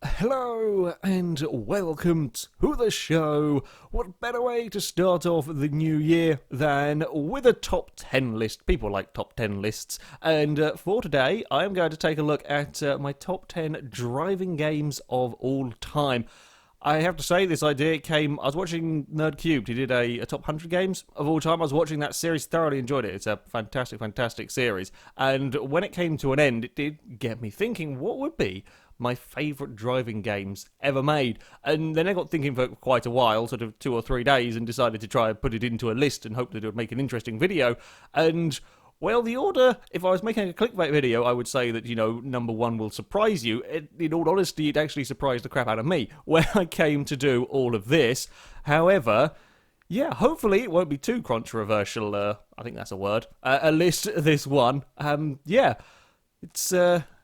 Hello and welcome to the show. What better way to start off the new year than with a top 10 list? People like top 10 lists. And for today, I am going to take a look at my top 10 driving games of all time. I have to say, this idea came. I was watching Nerd Cubed. He did a top 100 games of all time. I was watching that series, thoroughly enjoyed it. It's a fantastic, fantastic series. And when it came to an end, it did get me thinking, what would be my favourite driving games ever made? And then I got thinking for quite a while, sort of 2 or 3 days, and decided to try and put it into a list and hope that it would make an interesting video. And well, the order, if I was making a clickbait video, I would say that, number one will surprise you. In all honesty, it actually surprised the crap out of me when I came to do all of this. However, yeah, hopefully it won't be too controversial. I think that's a word. A list, this one. It's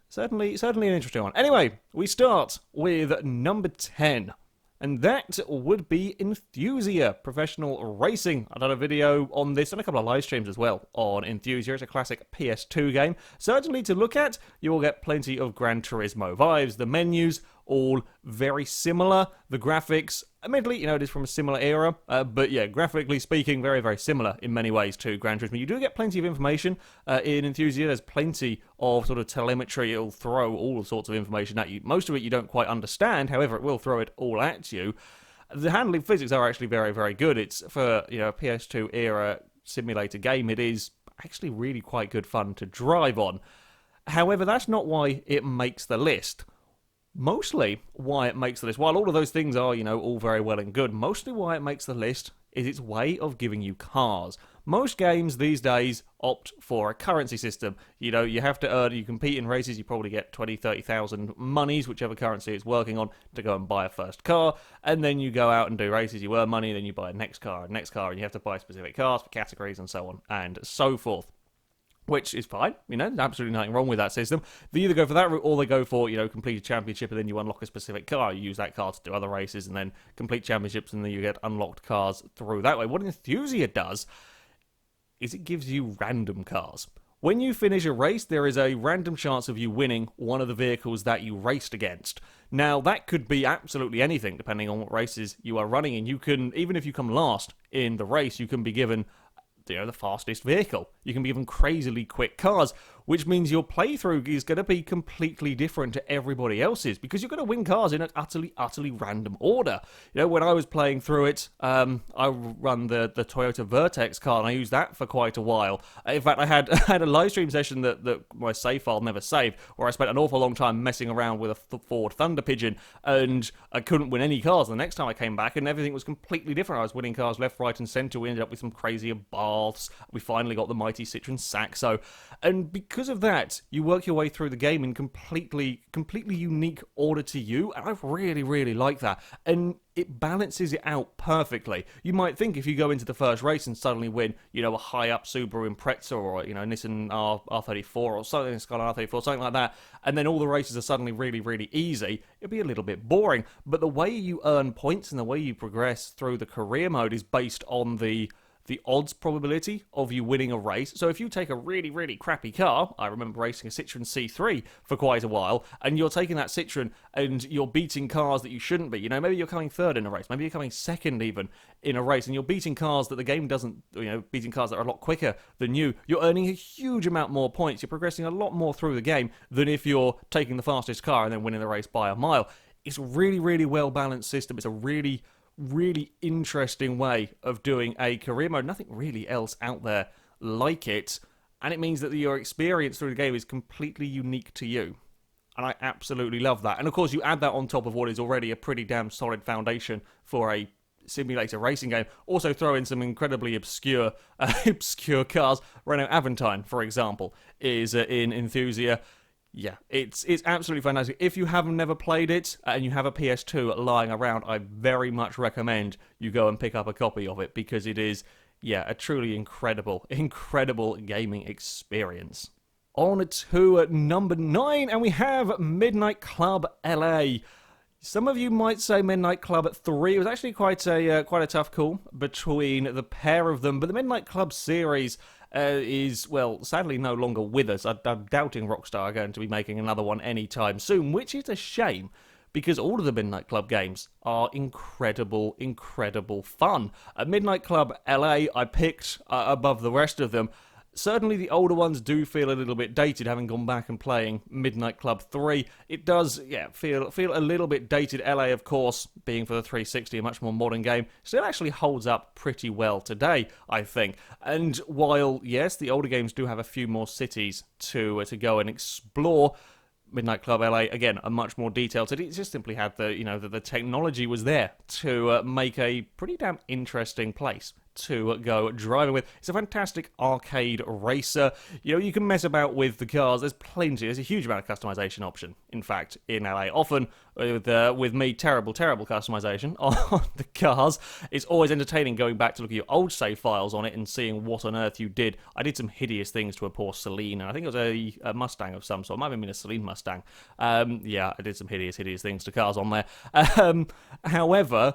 certainly an interesting one. Anyway, we start with number 10. And that would be Enthusia, professional racing. I've done a video on this and a couple of live streams as well on Enthusia. It's a classic PS2 game. Certainly to look at, you will get plenty of Gran Turismo vibes. The menus, all very similar. The graphics, admittedly, it is from a similar era. But yeah, graphically speaking, very, very similar in many ways to Gran Turismo. You do get plenty of information in Enthusia. There's plenty of sort of telemetry. It'll throw all sorts of information at you. Most of it you don't quite understand. However, it will throw it all at you. The handling physics are actually very, very good. It's for, a PS2 era simulator game. It is actually really quite good fun to drive on. However, that's not why it makes the list. Mostly why it makes the list, while all of those things are, all very well and good, mostly why it makes the list is its way of giving you cars. Most games these days opt for a currency system. You have to earn, you compete in races, you probably get 20, 30,000 monies, whichever currency it's working on, to go and buy a first car, and then you go out and do races, you earn money, then you buy a next car, and you have to buy specific cars for categories and so on and so forth. Which is fine, absolutely nothing wrong with that system. They either go for that route or they go for, complete a championship and then you unlock a specific car. You use that car to do other races and then complete championships and then you get unlocked cars through that way. What Enthusia does is it gives you random cars. When you finish a race, there is a random chance of you winning one of the vehicles that you raced against. Now, that could be absolutely anything, depending on what races you are running in. You can, even if you come last in the race, you can be given the fastest vehicle. You can be given crazily quick cars, which means your playthrough is going to be completely different to everybody else's because you're going to win cars in an utterly random order. When I was playing through it, I run the Toyota Vertex car and I used that for quite a while. In fact, I had a live stream session that my save file never saved, where I spent an awful long time messing around with a Ford Thunder Pigeon and I couldn't win any cars. The next time I came back and everything was completely different. I was winning cars left, right and centre. We ended up with some crazier baths. We finally got the mighty Citroen Saxo. And because of that, you work your way through the game in completely unique order to you. And I really, really like that. And it balances it out perfectly. You might think if you go into the first race and suddenly win, a high-up Subaru Impreza or, Nissan R34 or something, Skyline R34, something like that, and then all the races are suddenly really, really easy, it'd be a little bit boring. But the way you earn points and the way you progress through the career mode is based on the odds probability of you winning a race. So if you take a really, really crappy car, I remember racing a Citroen C3 for quite a while, and you're taking that Citroen and you're beating cars that you shouldn't be. Maybe you're coming third in a race, maybe you're coming second even in a race, and you're beating cars that the game doesn't, beating cars that are a lot quicker than you. You're earning a huge amount more points. You're progressing a lot more through the game than if you're taking the fastest car and then winning the race by a mile. It's a really, really well-balanced system. It's a really interesting way of doing a career mode. Nothing really else out there like it. And it means that your experience through the game is completely unique to you. And I absolutely love that. And of course, you add that on top of what is already a pretty damn solid foundation for a simulator racing game. Also throw in some incredibly obscure cars. Renault Aventine, for example, is in Enthusia. Yeah, it's absolutely fantastic. If you haven't never played it and you have a PS2 lying around, I very much recommend you go and pick up a copy of it because it is, a truly incredible gaming experience. On to number 9, and we have Midnight Club LA. Some of you might say Midnight Club 3. It was actually quite a tough call between the pair of them, but the Midnight Club series is, well, sadly no longer with us. I'm doubting Rockstar are going to be making another one anytime soon, which is a shame, because all of the Midnight Club games are incredible, incredible fun. Midnight Club LA I picked above the rest of them. Certainly the older ones do feel a little bit dated, having gone back and playing Midnight Club 3. It does, feel a little bit dated. LA, of course, being for the 360, a much more modern game, still actually holds up pretty well today, I think. And while, yes, the older games do have a few more cities to go and explore, Midnight Club LA, again, a much more detailed city. It just simply had the technology was there to make a pretty damn interesting place to go driving with. It's a fantastic arcade racer. You can mess about with the cars. There's a huge amount of customization option, in fact, in LA. Often, with me, terrible customization on the cars. It's always entertaining going back to look at your old save files on it and seeing what on earth you did. I did some hideous things to a poor Celine, and I think it was a Mustang of some sort. It might have been a Celine Mustang. I did some hideous things to cars on there. However,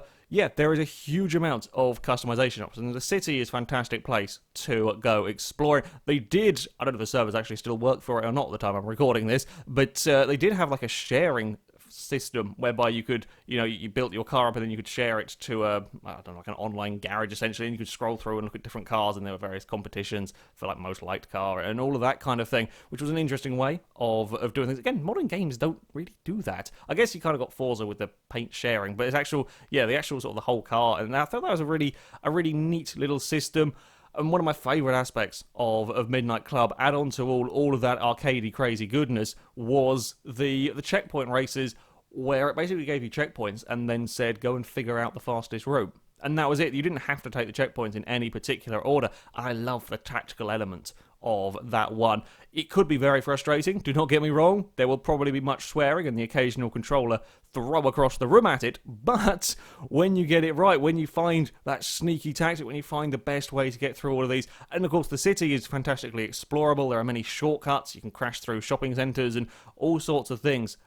there is a huge amount of customization options. The city is a fantastic place to go exploring. They did, I don't know if the servers actually still work for it or not at the time I'm recording this, but they did have like a sharing system whereby you could, you built your car up and then you could share it to like an online garage essentially, and you could scroll through and look at different cars, and there were various competitions for like most liked car and all of that kind of thing, which was an interesting way of doing things. Again, modern games don't really do that. I guess you kind of got Forza with the paint sharing, but it's the actual sort of the whole car, and I thought that was a really neat little system. And one of my favourite aspects of Midnight Club, add on to all of that arcadey crazy goodness, was the checkpoint races, where it basically gave you checkpoints and then said, go and figure out the fastest route. And that was it. You didn't have to take the checkpoints in any particular order. I love the tactical element of that one. It could be very frustrating, do not get me wrong. There will probably be much swearing and the occasional controller throw across the room at it, but when you get it right, when you find that sneaky tactic, when you find the best way to get through all of these, and of course the city is fantastically explorable. There are many shortcuts. You can crash through shopping centres and all sorts of things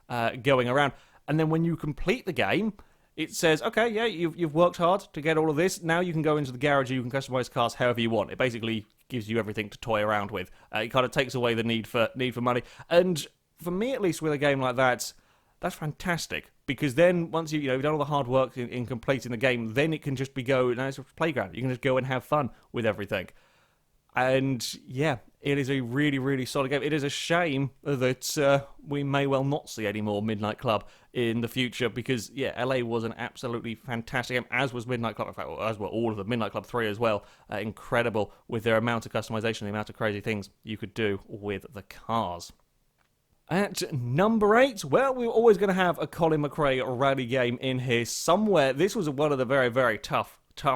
going around. And then when you complete the game, it says, okay, yeah, you've worked hard to get all of this. Now you can go into the garage and you can customize cars however you want. It basically gives you everything to toy around with. It kind of takes away the need for money. And for me, at least, with a game like that, that's fantastic. Because then once you've done all the hard work in completing the game, then it can just be it's a playground. You can just go and have fun with everything. And yeah, it is a really, really solid game. It is a shame that we may well not see any more Midnight Club in the future, because LA was an absolutely fantastic game, as was Midnight Club. In fact, as were all of them. Midnight Club 3 as well. Incredible with their amount of customization, the amount of crazy things you could do with the cars. At number 8, well, we were always going to have a Colin Mcrae rally game in here somewhere. This was one of the very, very tough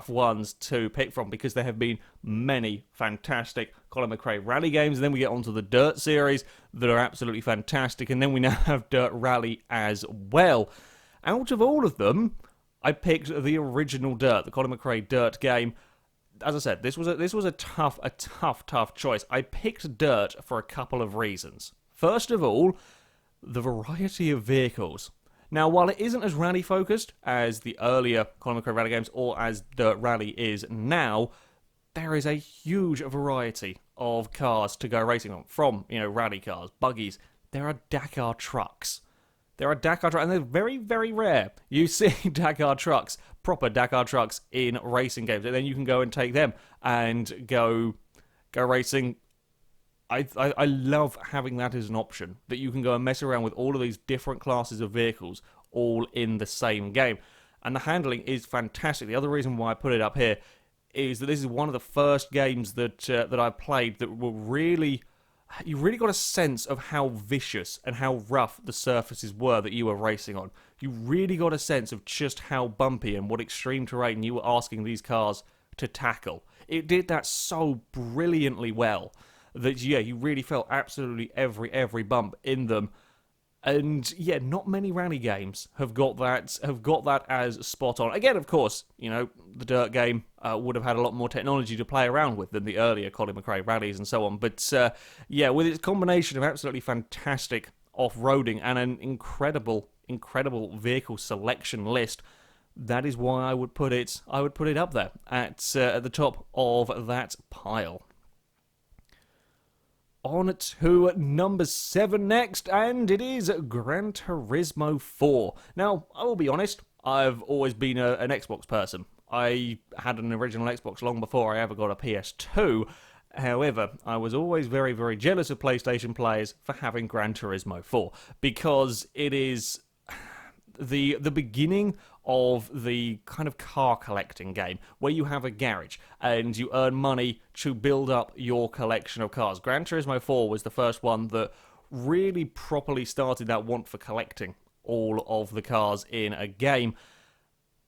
ones to pick from, because there have been many fantastic Colin Mcrae rally games, and then we get onto the Dirt series that are absolutely fantastic, and then we now have Dirt Rally as well. Out of all of them, I picked the original Dirt, the Colin Mcrae Dirt game. As I said, this was a tough choice. I picked Dirt for a couple of reasons. First of all, the variety of vehicles. Now, while it isn't as rally-focused as the earlier Colin Mcrae rally games, or as Dirt Rally is now, there is a huge variety of cars to go racing on. From, rally cars, buggies. There are Dakar trucks. And they're very, very rare. You see Dakar trucks, proper Dakar trucks in racing games, and then you can go and take them and go racing. I love having that as an option, that you can go and mess around with all of these different classes of vehicles all in the same game. And the handling is fantastic. The other reason why I put it up here is that this is one of the first games that I played that were really... You really got a sense of how vicious and how rough the surfaces were that you were racing on. You really got a sense of just how bumpy and what extreme terrain you were asking these cars to tackle. It did that so brilliantly well that, you really felt absolutely every bump in them. And, not many rally games have got that as spot on. Again, of course, the Dirt game would have had a lot more technology to play around with than the earlier Colin Mcrae rallies and so on. But, with its combination of absolutely fantastic off-roading and an incredible vehicle selection list, that is why I would put it up there at the top of that pile. on to number 7 next, and it is Gran Turismo 4. Now, I will be honest, I've always been an Xbox person. I had an original Xbox long before I ever got a PS2. However, I was always very, very jealous of PlayStation players for having Gran Turismo 4, because it is the beginning of the kind of car collecting game where you have a garage and you earn money to build up your collection of cars. Gran Turismo 4 was the first one that really properly started that want for collecting all of the cars in a game.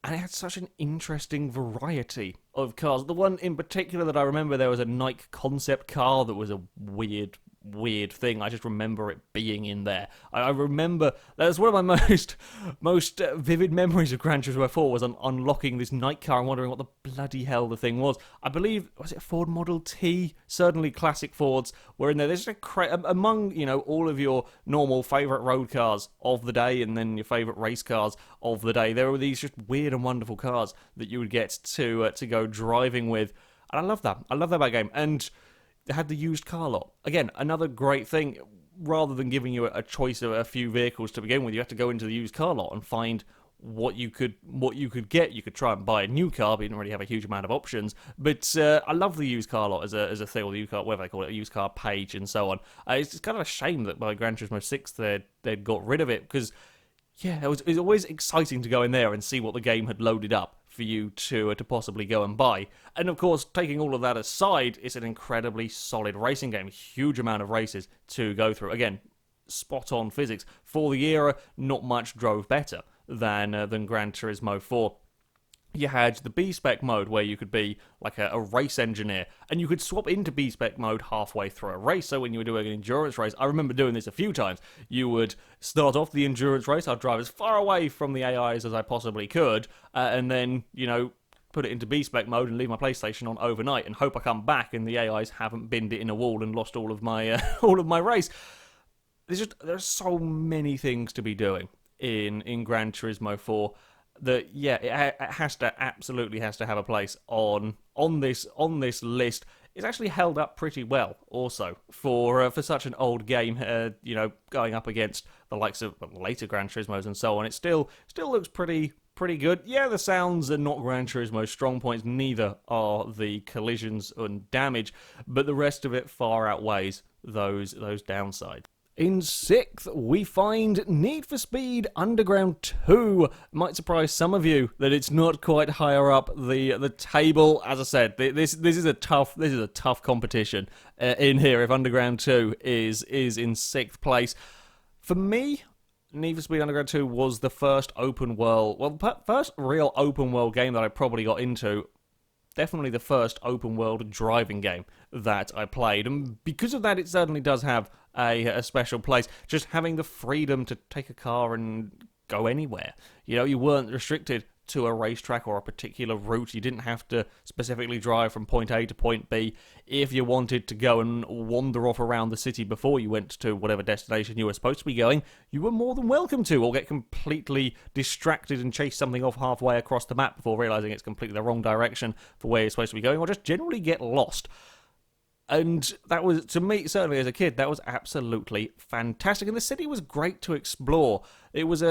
And it had such an interesting variety of cars. The one in particular that I remember, there was a Nike concept car that was a weird thing. I just remember it being in there. I remember that was one of my most vivid memories of Gran Turismo 4 was unlocking this Nike car and wondering what the bloody hell the thing was. I believe, was it a Ford Model T? Certainly classic Fords were in there. There's among, all of your normal favourite road cars of the day and then your favourite race cars of the day. There were these just weird and wonderful cars that you would get to go driving with. And I love that. I love that about the game. And they had the used car lot. Again, another great thing. Rather than giving you a choice of a few vehicles to begin with, you have to go into the used car lot and find what you could get. You could try and buy a new car, but you didn't really have a huge amount of options. But I love the used car lot as a thing, or the used car, whatever they call it, a used car page and so on. It's kind of a shame that by Gran Turismo 6 they'd got rid of it, because it was always exciting to go in there and see what the game had loaded up for you to possibly go and buy. And of course, taking all of that aside, it's an incredibly solid racing game. Huge amount of races to go through. Again, spot on physics. For the era, not much drove better than Gran Turismo 4. You had the B-Spec mode where you could be like a race engineer, and you could swap into B-Spec mode halfway through a race. So when you were doing an endurance race, I remember doing this a few times, you would start off the endurance race, I'd drive as far away from the AIs as I possibly could, and then, put it into B-Spec mode and leave my PlayStation on overnight and hope I come back and the AIs haven't binned it in a wall and lost all of my race. There's so many things to be doing in Gran Turismo 4. That it absolutely has to have a place on this list. It's actually held up pretty well also for such an old game. Going up against the likes of later Gran Turismos and so on, it still looks pretty good. Yeah, the sounds are not Gran Turismo's strong points. Neither are the collisions and damage, but the rest of it far outweighs those downsides. In 6th, we find Need for Speed Underground 2. Might surprise some of you that it's not quite higher up the table. As I said, this is a tough competition in here. If Underground 2 is in 6th place, for me, Need for Speed Underground 2 was the first first real open world game that I probably got into. Definitely the first open world driving game that I played, and because of that, it certainly does have a special place. Just having the freedom to take a car and go anywhere. You weren't restricted to a racetrack or a particular route. You didn't have to specifically drive from point A to point B. If you wanted to go and wander off around the city before you went to whatever destination you were supposed to be going, you were more than welcome to, or get completely distracted and chase something off halfway across the map before realizing it's completely the wrong direction for where you're supposed to be going, or just generally get lost. And that was, to me, certainly as a kid, that was absolutely fantastic. And the city was great to explore. It was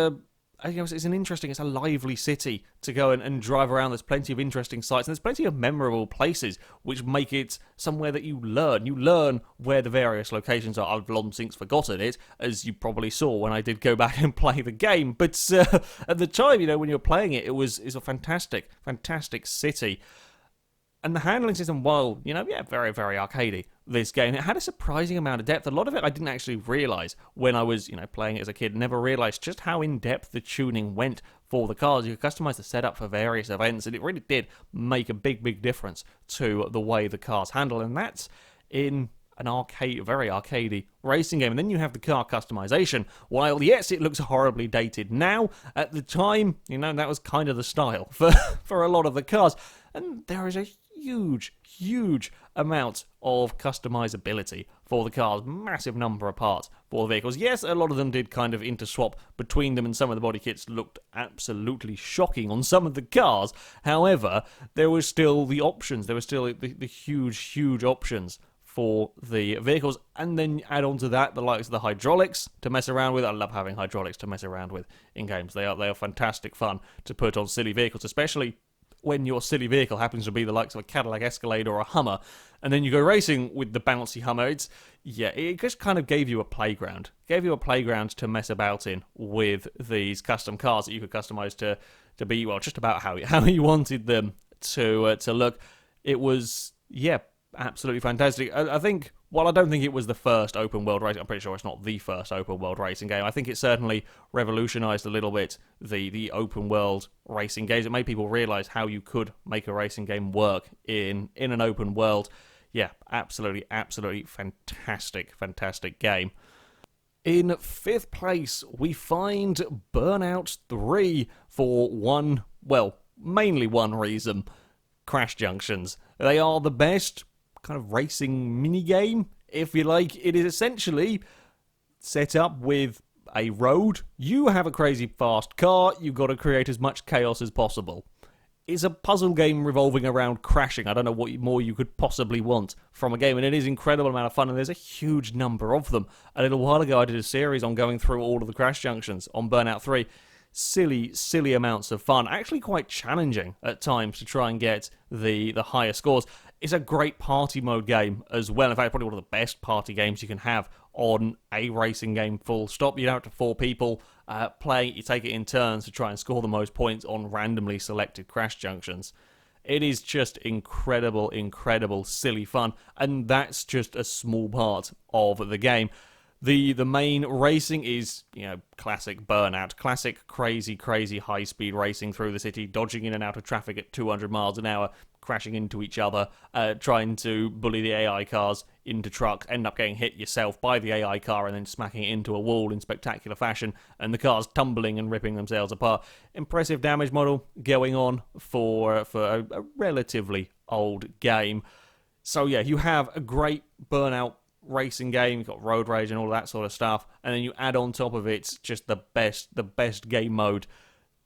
it's a lively city to go and drive around. There's plenty of interesting sights, and there's plenty of memorable places, which make it somewhere that you learn. You learn where the various locations are. I've long since forgotten it, as you probably saw when I did go back and play the game. But at the time, when you were playing it, it's a fantastic, fantastic city. And the handling system, while, very, very arcadey, this game, it had a surprising amount of depth. A lot of it I didn't actually realise when I was, playing it as a kid. Never realised just how in-depth the tuning went for the cars. You could customise the setup for various events, and it really did make a big, big difference to the way the cars handle. And that's in an very arcadey racing game. And then you have the car customization. While, yes, it looks horribly dated now, at the time, that was kind of the style for a lot of the cars. And there is a huge amount of customizability for the cars. Massive number of parts for the vehicles. Yes, a lot of them did kind of interswap between them, and some of the body kits looked absolutely shocking on some of the cars. However, there was still the options. There were still the huge options for the vehicles, and then add on to that the likes of the hydraulics to mess around with. I love having hydraulics to mess around with in games. They are fantastic fun to put on silly vehicles, especially when your silly vehicle happens to be the likes of a Cadillac Escalade or a Hummer, and then you go racing with the bouncy Hummer. It just kind of gave you a playground. Gave you a playground to mess about in with these custom cars that you could customize to be, well, just about how you wanted them to look. It was, absolutely fantastic. I think, while I don't think it was the first open world race, I'm pretty sure it's not the first open world racing game. I think it certainly revolutionized a little bit the open world racing games. It made people realize how you could make a racing game work in an open world. Yeah, absolutely fantastic game. In fifth place, we find Burnout 3 for mainly one reason: crash junctions. They are the best kind of racing minigame, if you like. It is essentially set up with a road. You have a crazy fast car. You've got to create as much chaos as possible. It's a puzzle game revolving around crashing. I don't know what more you could possibly want from a game, and it is an incredible amount of fun, and there's a huge number of them. A little while ago, I did a series on going through all of the crash junctions on Burnout 3. Silly amounts of fun. Actually quite challenging at times to try and get the higher scores. It's a great party mode game as well. In fact, probably one of the best party games you can have on a racing game, full stop. You don't have to 4 people play. You take it in turns to try and score the most points on randomly selected crash junctions. It is just incredible, silly fun. And that's just a small part of the game. The main racing is, classic Burnout. Classic crazy high-speed racing through the city, dodging in and out of traffic at 200 miles an hour, crashing into each other, trying to bully the AI cars into trucks, end up getting hit yourself by the AI car and then smacking it into a wall in spectacular fashion, and the cars tumbling and ripping themselves apart. Impressive damage model going on for a relatively old game. So yeah, you have a great Burnout racing game. You've got road rage and all that sort of stuff, and then you add on top of it just the best game mode.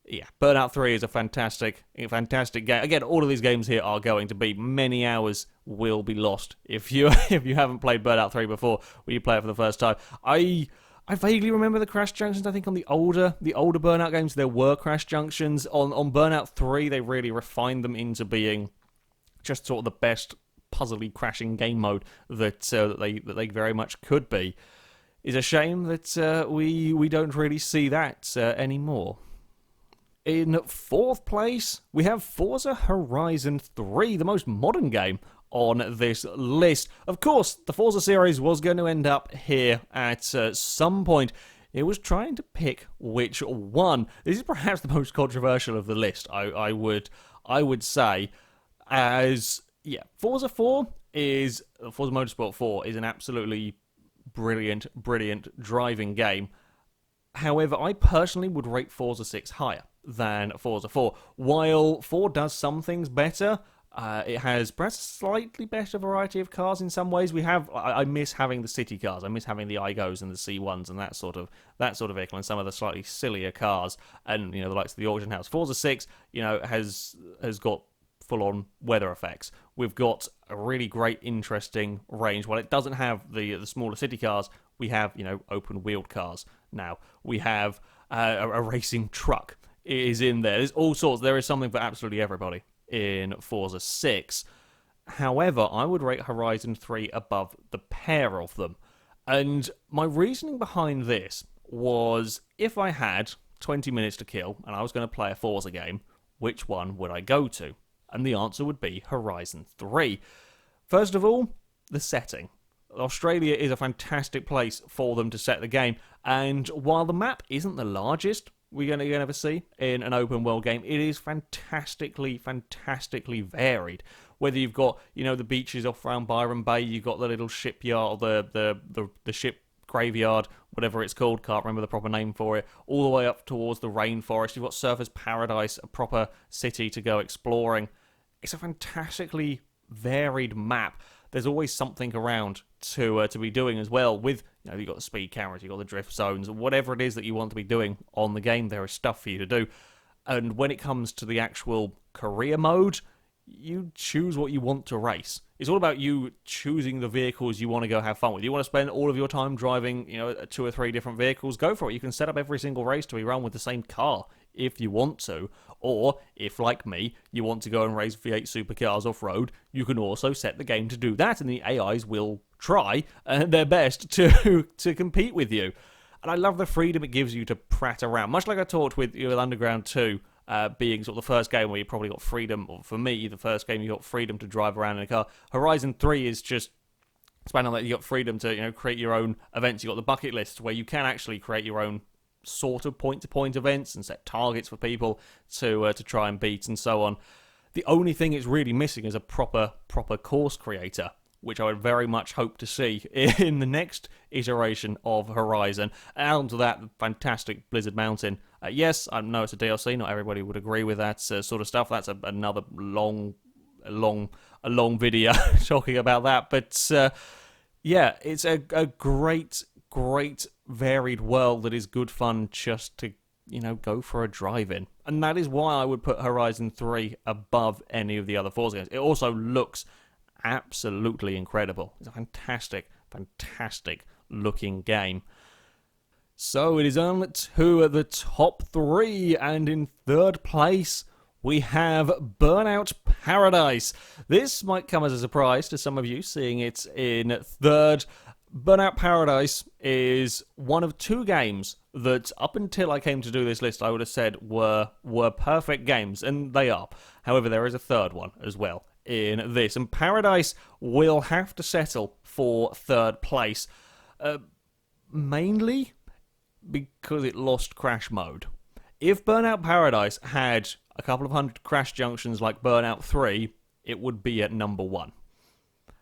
Yeah, Burnout 3 is a fantastic game. Again, all of these games here are going to be many hours will be lost if you haven't played Burnout 3 before when you play it for the first time. I vaguely remember the crash junctions. I think on the older Burnout games there were crash junctions. On Burnout 3 they really refined them into being just sort of the best puzzly crashing game mode that they very much could be. It's a shame that we don't really see that anymore. In fourth place, we have Forza Horizon 3, the most modern game on this list. Of course, the Forza series was going to end up here at some point. It was trying to pick which one. This is perhaps the most controversial of the list, I would say, as Forza Motorsport 4 is an absolutely brilliant driving game. However, I personally would rate Forza 6 higher than Forza 4. While 4 does some things better, it has perhaps a slightly better variety of cars in some ways. I miss having the city cars. I miss having the Igos and the C1s and that sort of vehicle, and some of the slightly sillier cars, and the likes of the auction house. Forza 6, has got full-on weather effects. We've got a really great, interesting range. While it doesn't have the smaller city cars, we have, open-wheeled cars now. We have a racing truck is in there. There's all sorts. There is something for absolutely everybody in Forza 6. However, I would rate Horizon 3 above the pair of them. And my reasoning behind this was, if I had 20 minutes to kill and I was going to play a Forza game, which one would I go to? And the answer would be Horizon 3. First of all, the setting. Australia is a fantastic place for them to set the game, and while the map isn't the largest we're going to ever see in an open world game, it is fantastically varied. Whether you've got, the beaches off around Byron Bay, you've got the little shipyard, or the ship graveyard, whatever it's called, can't remember the proper name for it, all the way up towards the rainforest. You've got Surfers Paradise, a proper city to go exploring. It's a fantastically varied map. There's always something around to be doing as well. With you've got the speed cameras, you've got the drift zones, whatever it is that you want to be doing on the game, there is stuff for you to do. And when it comes to the actual career mode, you choose what you want to race. It's all about you choosing the vehicles you want to go have fun with. You want to spend all of your time driving, 2 or 3 different vehicles, go for it. You can set up every single race to be run with the same car if you want to. Or, if like me, you want to go and race V8 supercars off-road, you can also set the game to do that, and the AIs will try their best to compete with you. And I love the freedom it gives you to prat around. Much like I talked with Underground 2, being sort of the first game where you probably got freedom, or for me, the first game you got freedom to drive around in a car. Horizon 3 is just expanding on that. You got freedom to create your own events. You got the bucket list where you can actually create your own sort of point-to-point events and set targets for people to try and beat and so on. The only thing it's really missing is a proper course creator, which I would very much hope to see in the next iteration of Horizon. And onto that, fantastic Blizzard Mountain. Yes, I know it's a DLC. Not everybody would agree with that sort of stuff. That's another long video talking about that. But yeah, it's a great varied world that is good fun just to go for a drive in. And that is why I would put Horizon 3 above any of the other Forza games. It also looks absolutely incredible. It's a fantastic looking game. So it is on to the top 3, and in third place we have Burnout Paradise. This might come as a surprise to some of you, seeing it in third. Burnout Paradise is one of 2 games that, up until I came to do this list, I would have said were perfect games, and they are. However, there is a third one as well in this, and Paradise will have to settle for third place, mainly because it lost crash mode. If Burnout Paradise had a couple of hundred crash junctions like Burnout 3, it would be at number 1.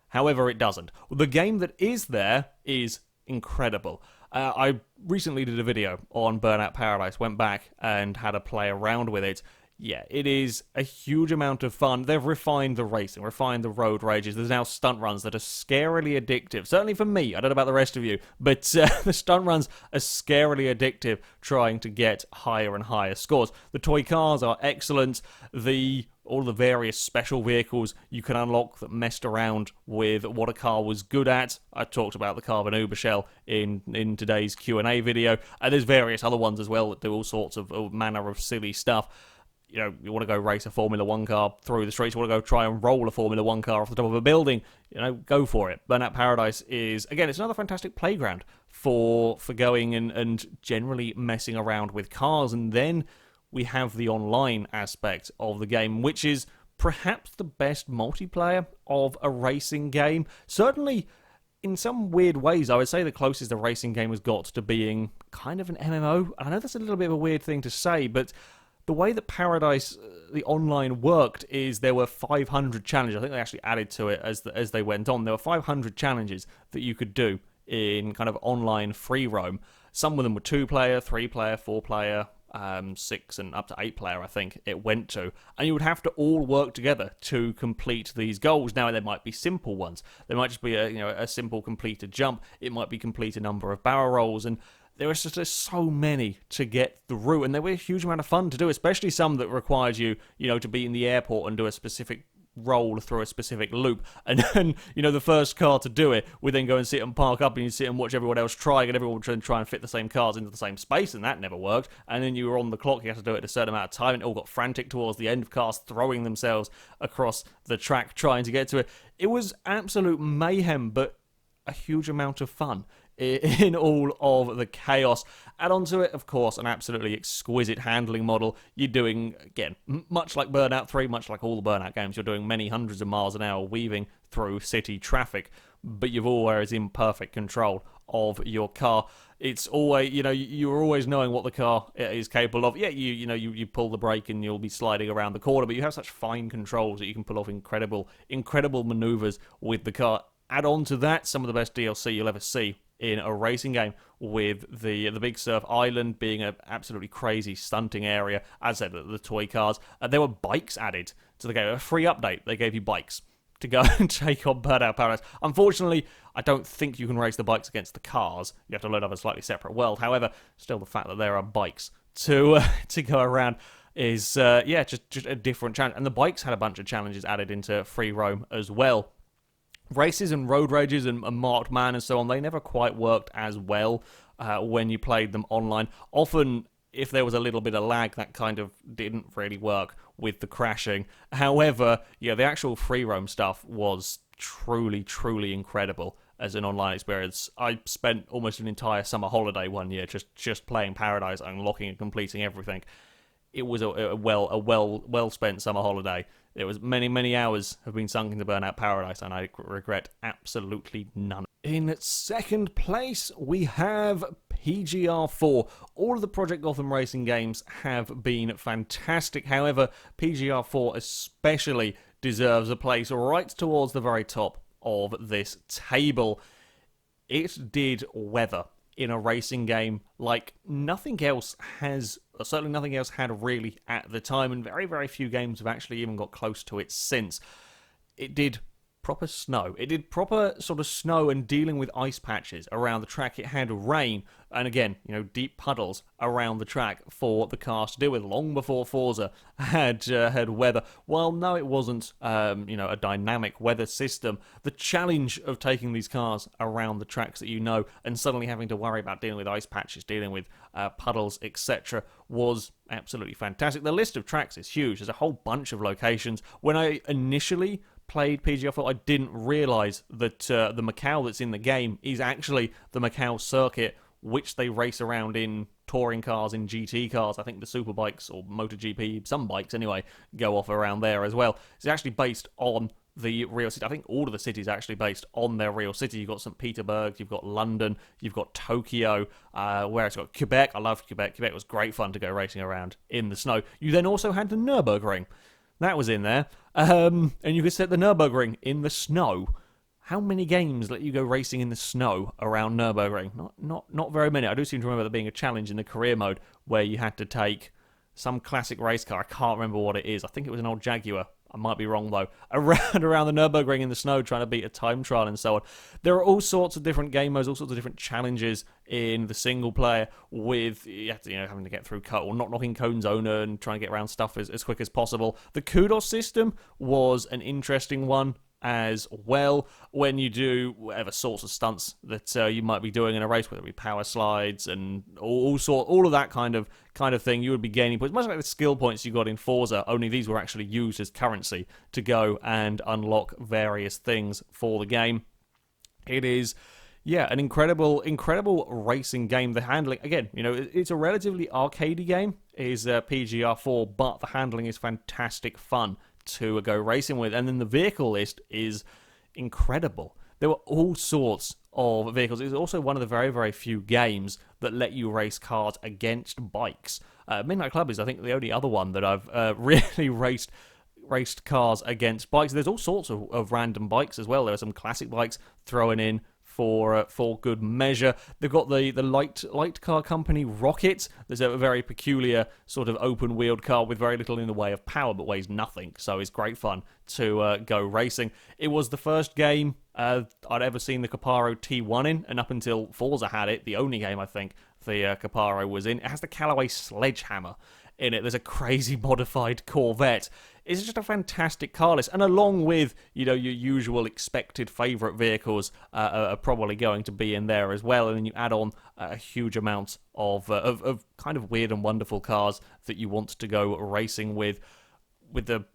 However, it doesn't. The game that is there is incredible. I recently did a video on Burnout Paradise, went back and had a play around with it. Yeah, it is a huge amount of fun. They've refined the racing, refined the road rages. There's now stunt runs that are scarily addictive. Certainly for me, I don't know about the rest of you, but the stunt runs are scarily addictive, trying to get higher and higher scores. The toy cars are excellent. All the various special vehicles you can unlock that messed around with what a car was good at. I talked about the Carbon Uber Shell in today's Q&A video. And there's various other ones as well that do all sorts of all manner of silly stuff. You want to go race a Formula 1 car through the streets, you want to go try and roll a Formula 1 car off the top of a building, go for it. Burnout Paradise is, again, it's another fantastic playground for going and generally messing around with cars. And then we have the online aspect of the game, which is perhaps the best multiplayer of a racing game. Certainly, in some weird ways, I would say the closest a racing game has got to being kind of an MMO. I know that's a little bit of a weird thing to say, but the way that Paradise, the online, worked is there were 500 challenges. I think they actually added to it as they went on. There were 500 challenges that you could do in kind of online free roam. Some of them were 2-player, 3-player, 4-player, 6 and up to 8-player, I think it went to. And you would have to all work together to complete these goals. Now, there might be simple ones. There might just be a simple completed jump. It might be complete a number of barrel rolls, and there was just so many to get through, and they were a huge amount of fun to do, especially some that required you, to be in the airport and do a specific roll through a specific loop. And then, the first car to do it would then go and sit and park up, and you sit and watch everyone else trying, and everyone would try and fit the same cars into the same space, and that never worked. And then you were on the clock, you had to do it at a certain amount of time, and it all got frantic towards the end of cars throwing themselves across the track trying to get to it. It was absolute mayhem, but a huge amount of fun in all of the chaos. Add on to it, of course, an absolutely exquisite handling model. You're doing, again, much like Burnout 3, much like all the Burnout games, you're doing many hundreds of miles an hour weaving through city traffic, but you're always in perfect control of your car. It's always, you're always knowing what the car is capable of. Yeah, you pull the brake and you'll be sliding around the corner, but you have such fine controls that you can pull off incredible maneuvers with the car. Add on to that some of the best DLC you'll ever see in a racing game, with the Big Surf Island being an absolutely crazy stunting area. As I said, the toy cars. There were bikes added to the game. A free update, they gave you bikes to go and take on Burnout Paradise. Unfortunately, I don't think you can race the bikes against the cars. You have to load up a slightly separate world. However, still the fact that there are bikes to go around, is, just a different challenge. And the bikes had a bunch of challenges added into free roam as well. Races and road rages and marked man and so on, they never quite worked as well when you played them online. Often, if there was a little bit of lag, that kind of didn't really work with the crashing. However, the actual free roam stuff was truly, truly incredible as an online experience. I spent almost an entire summer holiday one year just playing Paradise, unlocking and completing everything. It was a well spent summer holiday. There was many hours have been sunk into Burnout Paradise, and I regret absolutely none. In second place, we have PGR4. All of the Project Gotham racing games have been fantastic. However, PGR4 especially deserves a place right towards the very top of this table. It did weather in a racing game like nothing else has, certainly nothing else had really at the time, and very few games have actually even got close to it since. It did proper snow. It did proper sort of snow and dealing with ice patches around the track. It had rain and again, deep puddles around the track for the cars to deal with long before Forza had weather. While no, it wasn't a dynamic weather system. The challenge of taking these cars around the tracks that and suddenly having to worry about dealing with ice patches, dealing with puddles, etc., was absolutely fantastic. The list of tracks is huge. There's a whole bunch of locations. When I initially played PGR4, I didn't realise that the Mcrae that's in the game is actually the Mcrae circuit, which they race around in touring cars, in GT cars. I think the Superbikes or MotoGP, some bikes anyway, go off around there as well. It's actually based on the real city. I think all of the cities are actually based on their real city. You've got St. Petersburg, you've got London, you've got Tokyo, where it's got Quebec. I love Quebec. Quebec was great fun to go racing around in the snow. You then also had the Nürburgring. That was in there. And you could set the Nürburgring in the snow. How many games let you go racing in the snow around Nürburgring? Not very many. I do seem to remember there being a challenge in the career mode where you had to take some classic race car. I can't remember what it is. I think it was an old Jaguar. I might be wrong, though. Around the Nürburgring in the snow trying to beat a time trial and so on. There are all sorts of different game modes, all sorts of different challenges in the single player with having to get through or not knocking cones over and trying to get around stuff as quick as possible. The kudos system was an interesting one as well, when you do whatever sorts of stunts that you might be doing in a race, whether it be power slides and all of that kind of thing. You would be gaining points, much like the skill points you got in Forza, only these were actually used as currency to go and unlock various things for the game. It is an incredible racing game. The handling, again, it's a relatively arcadey game, is PGR4, but the handling is fantastic fun to go racing with. And then the vehicle list is incredible. There were all sorts of vehicles. It's also one of the very few games that let you race cars against bikes. Midnight Club is, I think, the only other one that I've really raced cars against bikes. There's all sorts of random bikes as well. There are some classic bikes thrown in for good measure. They've got the light car company Rocket. There's a very peculiar sort of open-wheeled car with very little in the way of power but weighs nothing, so it's great fun to go racing. It was the first game I'd ever seen the Caparo T1 in, and up until Forza had it, the only game I think the Caparo was in. It has the Callaway Sledgehammer in it. There's a crazy modified Corvette. It's just a fantastic car list, and along with your usual expected favourite vehicles are probably going to be in there as well, and then you add on a huge amount of kind of weird and wonderful cars that you want to go racing with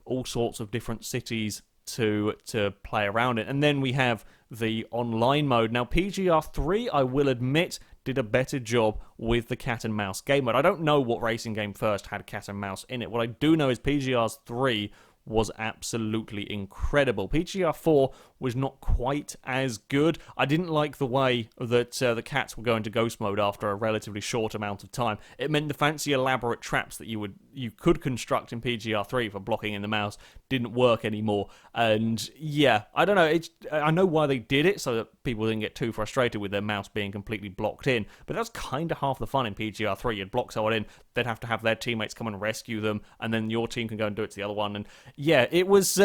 all sorts of different cities to play around in. And then we have the online mode. Now, PGR3, I will admit, did a better job with the cat and mouse game mode. I don't know what racing game first had cat and mouse in it. What I do know is PGR3 was absolutely incredible. PGR4 was not quite as good. I didn't like the way that the cats were going to ghost mode after a relatively short amount of time. It meant the fancy elaborate traps that you could construct in PGR3 for blocking in the mouse didn't work anymore. And yeah, I don't know. I know why they did it, so that people didn't get too frustrated with their mouse being completely blocked in. But that's kind of half the fun in PGR3. You'd block someone in, they'd have to have their teammates come and rescue them, and then your team can go and do it to the other one. And yeah, it was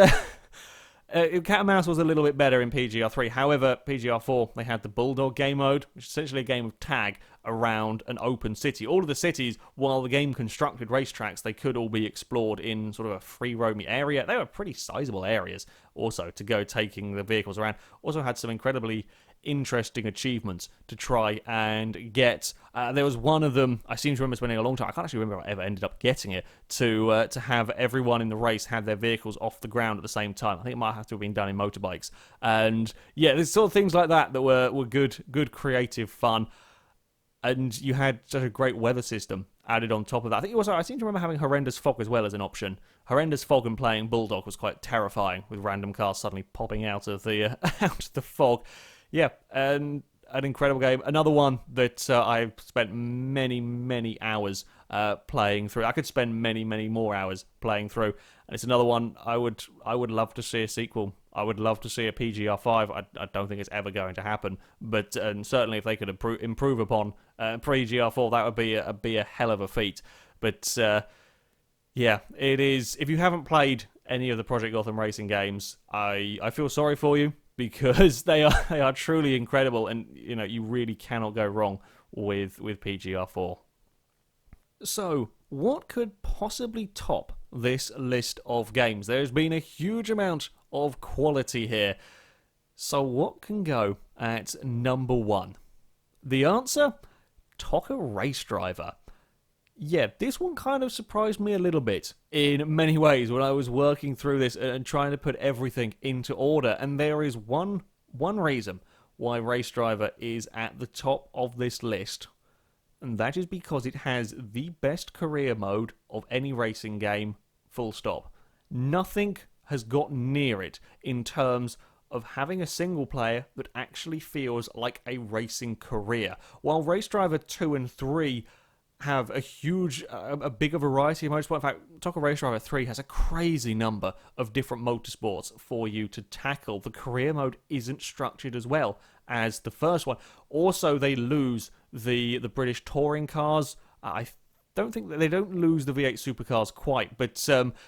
Cat and Mouse was a little bit better in PGR3. However, PGR4, they had the Bulldog game mode, which is essentially a game of tag around an open city. All of the cities, while the game constructed racetracks, they could all be explored in sort of a free roaming area. They were pretty sizable areas also to go taking the vehicles around. Also had some incredibly interesting achievements to try and get. There was one of them, I seem to remember spending a long time, I can't actually remember if I ever ended up getting it, to have everyone in the race have their vehicles off the ground at the same time. I think it might have to have been done in motorbikes. And yeah, there's sort of things like that that were good creative fun. And you had such a great weather system added on top of that. I seem to remember having horrendous fog as well as an option. Horrendous fog and playing Bulldog was quite terrifying, with random cars suddenly popping out of the out of the fog. Yeah, and an incredible game. Another one that I've spent many hours playing through. I could spend many more hours playing through. And it's another one I would love to see a sequel. I would love to see a PGR5. I don't think it's ever going to happen, but certainly if they could improve upon PGR4, that would be a hell of a feat. But yeah, it is. If you haven't played any of the Project Gotham racing games, I feel sorry for you, because they are truly incredible, and you really cannot go wrong with PGR4. So, what could possibly top this list of games? There's been a huge amount of quality here. So what can go at number 1? The answer? Toca Race Driver. Yeah, this one kind of surprised me a little bit in many ways when I was working through this and trying to put everything into order. And there is one reason why Race Driver is at the top of this list. And that is because it has the best career mode of any racing game, full stop. Nothing has got near it in terms of having a single player that actually feels like a racing career. While Race Driver 2 and 3 have a bigger variety of motorsport. In fact, Toca Race Driver 3 has a crazy number of different motorsports for you to tackle. The career mode isn't structured as well as the first one. Also, they lose the British touring cars. I don't think that they don't lose the V8 supercars quite, but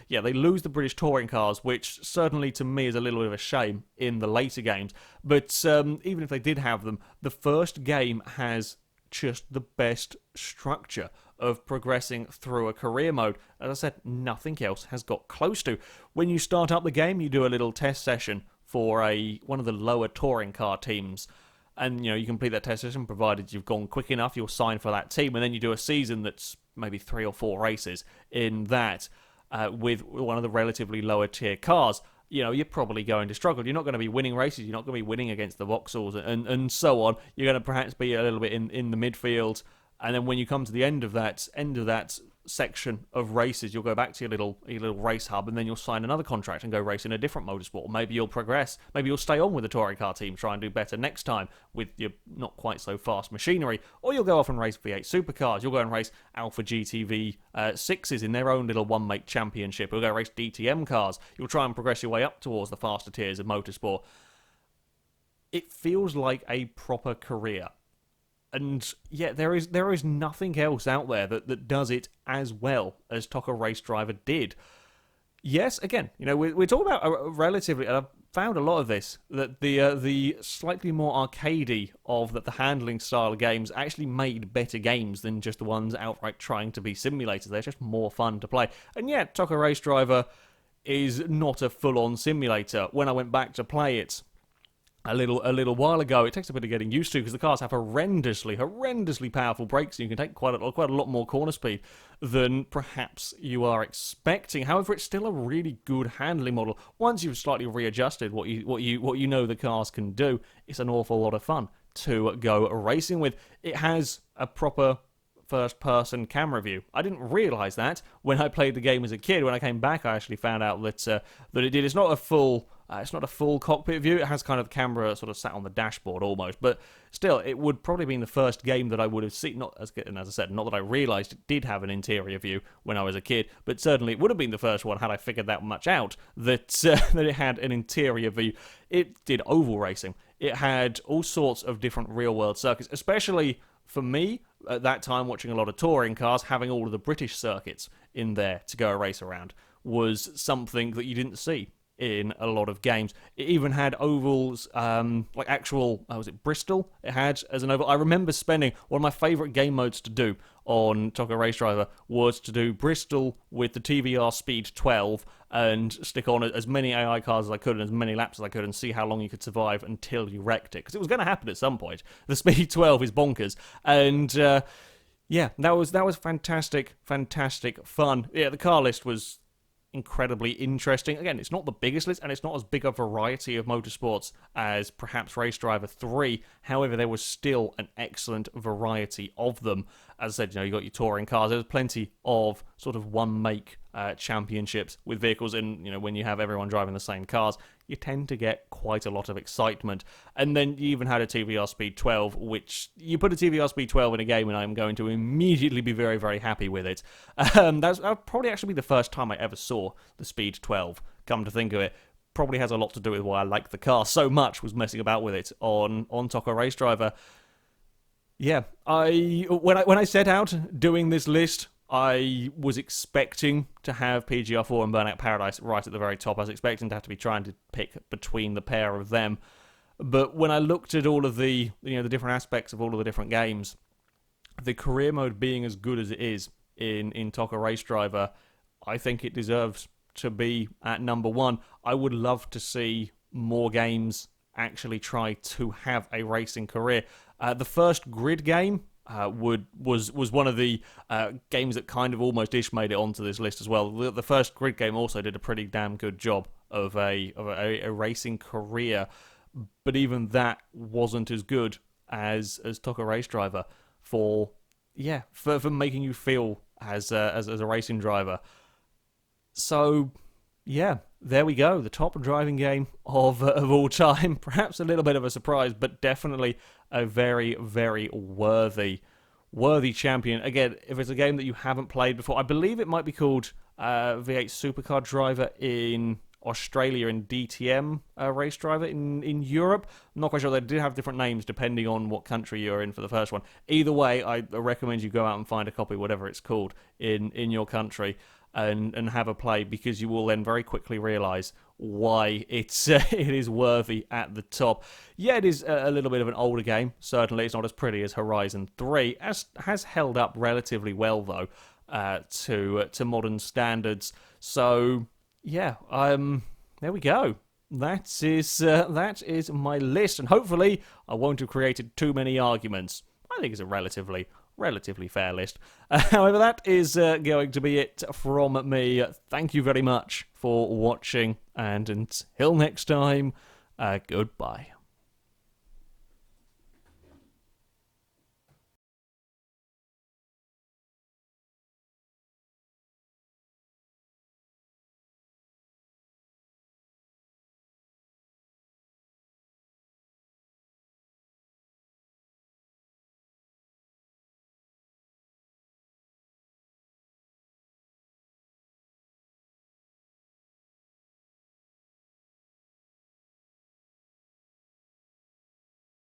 yeah, they lose the British touring cars, which certainly to me is a little bit of a shame in the later games. But even if they did have them, the first game has just the best structure of progressing through a career mode. As I said, nothing else has got close to. When you start up the game, you do a little test session for one of the lower touring car teams. And, you complete that test session, provided you've gone quick enough, you'll sign for that team. And then you do a season that's maybe 3 or 4 races in that with one of the relatively lower tier cars. You're probably going to struggle. You're not going to be winning races. You're not going to be winning against the Vauxhalls and so on. You're going to perhaps be a little bit in the midfield. And then when you come to the end of that section of races, you'll go back to your little race hub, and then you'll sign another contract and go race in a different motorsport. Maybe you'll progress. Maybe you'll stay on with the touring car team, try and do better next time with your not quite so fast machinery. Or you'll go off and race V8 supercars. You'll go and race Alpha GTV 6s in their own little one-make championship. You'll go race DTM cars. You'll try and progress your way up towards the faster tiers of motorsport. It feels like a proper career. And yeah, there is nothing else out there that does it as well as Toca Race Driver did. Yes, again, we're talking about a relatively, and I've found a lot of this, that the slightly more arcadey of the handling style of games actually made better games than just the ones outright trying to be simulators. They're just more fun to play. And yeah, Toca Race Driver is not a full-on simulator. When I went back to play it a little while ago, it takes a bit of getting used to because the cars have horrendously powerful brakes. And you can take quite a lot more corner speed than perhaps you are expecting. However, it's still a really good handling model. Once you've slightly readjusted what you know the cars can do, it's an awful lot of fun to go racing with. It has a proper first-person camera view. I didn't realise that when I played the game as a kid. When I came back, I actually found out that it did. It's not a full cockpit view. It has kind of camera sort of sat on the dashboard almost, but still, it would probably be the first game that I would have seen. And as I said, not that I realised it did have an interior view when I was a kid, but certainly it would have been the first one had I figured that much out that that it had an interior view. It did oval racing. It had all sorts of different real-world circuits, especially for me at that time watching a lot of touring cars. Having all of the British circuits in there to go a race around was something that you didn't see in a lot of games. It even had ovals, like actual, was it Bristol? It had as an oval. I remember spending one of my favourite game modes to do on Toca Race Driver was to do Bristol with the TVR speed 12 and stick on as many AI cars as I could and as many laps as I could and see how long you could survive until you wrecked it. Because it was going to happen at some point. The speed 12 is bonkers. And yeah, that was fantastic fun. Yeah, the car list was incredibly interesting. Again, it's not the biggest list, and it's not as big a variety of motorsports as perhaps Race Driver 3. However, there was still an excellent variety of them. As I said, you got your touring cars. There's plenty of sort of one-make championships with vehicles, and when you have everyone driving the same cars, you tend to get quite a lot of excitement. And then you even had a TVR Speed 12, which you put a TVR Speed 12 in a game, and I'm going to immediately be very, very happy with it. That'll probably actually be the first time I ever saw the Speed 12, come to think of it. Probably has a lot to do with why I like the car so much, was messing about with it on Toca Race Driver. Yeah, when I set out doing this list, I was expecting to have PGR4 and Burnout Paradise right at the very top. I was expecting to have to be trying to pick between the pair of them. But when I looked at all of the the different aspects of all of the different games, the career mode being as good as it is in Toca Race Driver, I think it deserves to be at number one. I would love to see more games actually try to have a racing career. The first grid game was one of the games that kind of almost-ish made it onto this list as well. The first grid game also did a pretty damn good job of a racing career, but even that wasn't as good as Toca Race Driver for making you feel as a racing driver. So yeah, there we go. The top driving game of all time. Perhaps a little bit of a surprise, but definitely a very, very worthy champion. Again, if it's a game that you haven't played before, I believe it might be called V8 Supercar Driver in Australia and DTM Race Driver in Europe. I'm not quite sure. They do have different names depending on what country you're in for the first one. Either way, I recommend you go out and find a copy, whatever it's called, in your country. And have a play, because you will then very quickly realise why it is worthy at the top. Yeah, it is a little bit of an older game. Certainly, it's not as pretty as Horizon 3. Has held up relatively well though to modern standards. So yeah, there we go. That is my list, and hopefully I won't have created too many arguments. I think it's a relatively fair list. However, that is going to be it from me. Thank you very much for watching, and until next time, goodbye.